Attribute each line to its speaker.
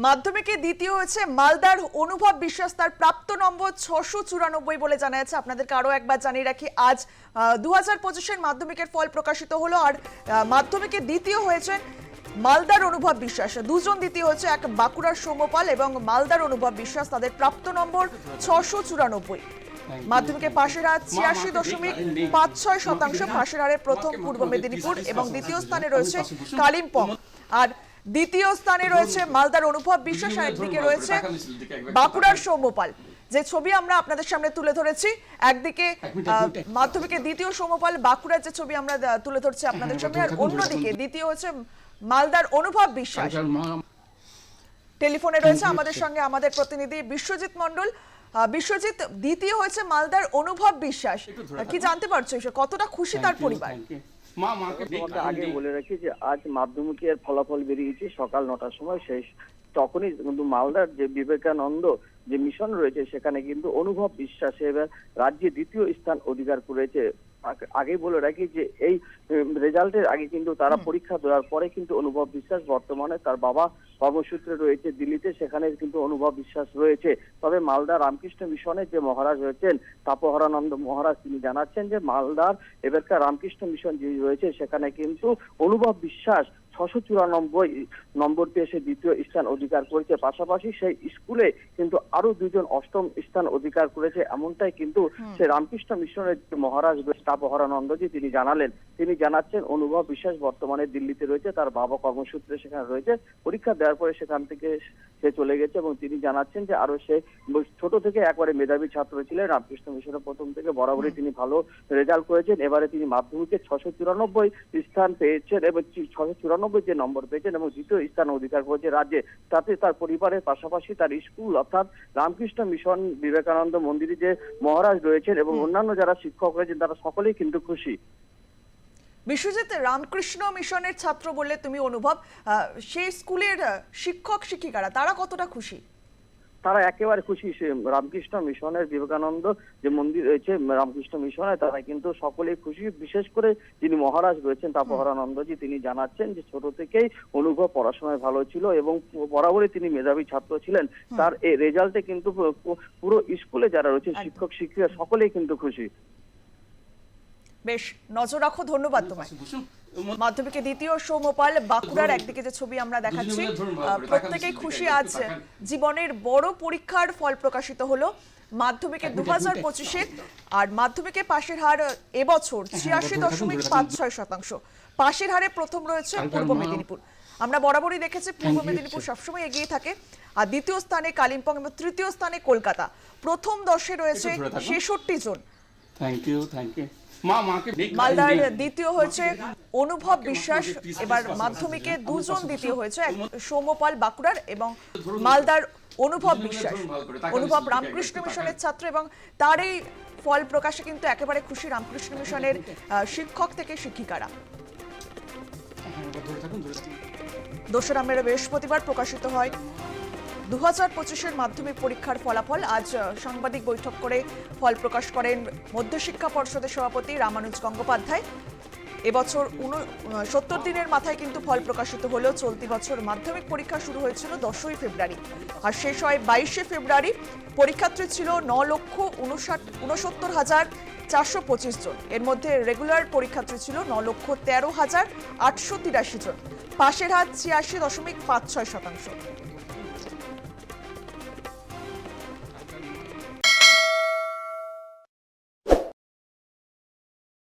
Speaker 1: মাধ্যমিকে দ্বিতীয় হয়েছে মালদার অনুভব বিশ্বাস, তার প্রাপ্ত নম্বর 694 বলে জানা যাচ্ছে। আপনাদেরকে আরো একবার জানিয়ে রাখি, আজ 2025-এর মাধ্যমিকের ফল প্রকাশিত হলো। আর মাধ্যমিকে দ্বিতীয় হয়েছেন মালদার অনুভব বিশ্বাস। দুজন দ্বিতীয় হচ্ছে, এক বাঁকুড়ার সৌম্যপাল এবং মালদার অনুভব বিশ্বাস। তাদের প্রাপ্ত নম্বর 694। মাধ্যমিকে পাশের হার 86.56%। পাশের হারে প্রথম পূর্ব মেদিনীপুর এবং দ্বিতীয় স্থানে রয়েছে কালিম্পং। আর দ্বিতীয় স্থানে রয়েছে মালদার অনুভব বিশ্বাস, আর একদিকে রয়েছে বাঁকুড়ার সৌম্যপাল। যে ছবি আমরা আপনাদের সামনে তুলে ধরেছি, একদিকে মাধ্যমিকে দ্বিতীয় সৌম্যপাল, বাঁকুড়ার যে ছবি আমরা তুলে ধরছি আপনাদের সামনে, আর অন্যদিকে দ্বিতীয় হচ্ছে মালদার অনুভব বিশ্বাস। টেলিফোনে রয়েছে আমাদের সঙ্গে আমাদের প্রতিনিধি বিশ্বজিৎ মণ্ডল। বিশ্বজিৎ, দ্বিতীয় হয়েছে মালদার অনুভব বিশ্বাস, কি জানতে পারছো কতটা খুশি তার পরিবার?
Speaker 2: আগে বলে রাখি যে আজ মাধ্যমিকের ফলাফল বেরিয়েছে সকাল 9টার সময়। শেষ তখনই কিন্তু মালদার যে বিবেকানন্দ যে মিশন রয়েছে সেখানে কিন্তু অনুভব বিশ্বাস এবার রাজ্যে দ্বিতীয় স্থান অধিকার করেছে। আগে বলে রাখি যে এই রেজাল্টের আগে কিন্তু তারা পরীক্ষা দেওয়ার পরে কিন্তু অনুভব বিশ্বাস বর্তমানে তার বাবা কর্মসূত্রে রয়েছে দিল্লিতে, সেখানে কিন্তু অনুভব বিশ্বাস রয়েছে। তবে মালদা রামকৃষ্ণ মিশনের যে মহারাজ রয়েছেন তাপহরানন্দ মহারাজ, তিনি জানাচ্ছেন যে মালদার এবারকার রামকৃষ্ণ মিশন যে রয়েছে সেখানে কিন্তু অনুভব বিশ্বাস 694 নম্বর পেয়ে সে দ্বিতীয় স্থান অধিকার করেছে। পাশাপাশি সেই স্কুলে কিন্তু আরো দুজন অষ্টম স্থান অধিকার করেছে, এমনটাই কিন্তু সে রামকৃষ্ণ মিশনের মহারাজ তাপহরানন্দজি তিনি জানালেন। তিনি জানাচ্ছেন অনুভব বিশ্বাস বর্তমানে দিল্লিতে রয়েছে, তার বাবা কর্মসূত্রে সেখানে রয়েছে। পরীক্ষা দেওয়ার পরে সেখান থেকে সে চলে গেছে এবং তিনি জানাচ্ছেন যে আরো সে ছোট থেকে একবারে মেধাবী ছাত্র ছিলেন। রামকৃষ্ণ মিশনের প্রথম থেকে বরাবরই তিনি ভালো রেজাল্ট করেছেন। এবারে তিনি মাধ্যমিকে 694 স্থান পেয়েছেন এবং 694 যে নম্বর পেয়েছেন এবং দ্বিতীয় স্থান অধিকার করেছে রাজ্যে। তাতে তার পরিবারের পাশাপাশি তার স্কুল অর্থাৎ রামকৃষ্ণ মিশন বিবেকানন্দ মন্দিরে যে মহারাজ রয়েছেন এবং অন্যান্য যারা শিক্ষক রয়েছেন তারা সকলেই কিন্তু খুশি।
Speaker 1: বিশ্বজিৎ, রামকৃষ্ণ মিশনের ছাত্র বললে তুমি অনুভব, সেই স্কুলের শিক্ষক শিক্ষিকারা তারা কতটা খুশি?
Speaker 2: তারা একেবারে খুশি। রামকৃষ্ণ মিশনের বিবেকানন্দ যে মন্দির রয়েছে রামকৃষ্ণ মিশনে, তারা কিন্তু সকলেই খুশি। বিশেষ করে যিনি মহারাজ রয়েছেন তাপহরানন্দজি, তিনি জানাচ্ছেন যে ছোট থেকেই অনুভব পড়াশোনায় ভালো ছিল এবং বরাবরই তিনি মেধাবী ছাত্র ছিলেন। তার এই রেজাল্টে কিন্তু পুরো স্কুলে যারা রয়েছে শিক্ষক শিক্ষিকা সকলেই কিন্তু খুশি।
Speaker 1: বেশ, নজর রাখো, ধন্যবাদ তোমায়। মাধ্যমিকে দ্বিতীয় সৌম্যপাল, বাঁকুড়ার একদিকে যে ছবি আমরা দেখাচ্ছি, প্রত্যেকেই খুশি। আজ জীবনের বড় পরীক্ষার ফল প্রকাশিত হলো মাধ্যমিকে 2025-এর। আর মাধ্যমিকে পাশের হার এবছর 86.56%। পাশের হারে প্রথম রয়েছে পূর্ব মেদিনীপুর। আমরা বরাবরই দেখেছি পূর্ব মেদিনীপুর সবসময় এগিয়ে থাকে। আর দ্বিতীয় স্থানে কালিম্পং এবং তৃতীয় স্থানে কলকাতা। প্রথম 10-এ রয়েছে 66 জন। মালদার দ্বিতীয় হয়েছে অনুভব বিশ্বাস। এবার মাধ্যমিকে দুজন দ্বিতীয় হয়েছে, এক সৌম্যপাল বাঁকুড়ার এবং মালদার অনুভব বিশ্বাস। অনুভব রামকৃষ্ণ মিশনের ছাত্র এবং তার এই ফল প্রকাশে কিন্তু একেবারে খুশি রামকৃষ্ণ মিশনের শিক্ষক থেকে শিক্ষিকারা। 2রা মে বৃহস্পতিবার প্রকাশিত হয় 2025-এর মাধ্যমিক পরীক্ষার ফলাফল। আজ সাংবাদিক বৈঠক করে ফল প্রকাশ করেন মধ্যশিক্ষা পর্ষদের সভাপতি রামানুজ গঙ্গোপাধ্যায়। এবছর 70 দিনের মাথায় কিন্তু ফল প্রকাশিত হলেও চলতি বছর মাধ্যমিক পরীক্ষা শুরু হয়েছিল 10ই ফেব্রুয়ারি আর শেষ হয় 22শে ফেব্রুয়ারি। পরীক্ষার্থী ছিল 9,69,425 জন। এর মধ্যে রেগুলার পরীক্ষার্থী ছিল 9,13,883 জন। পাশের হার 86.56%।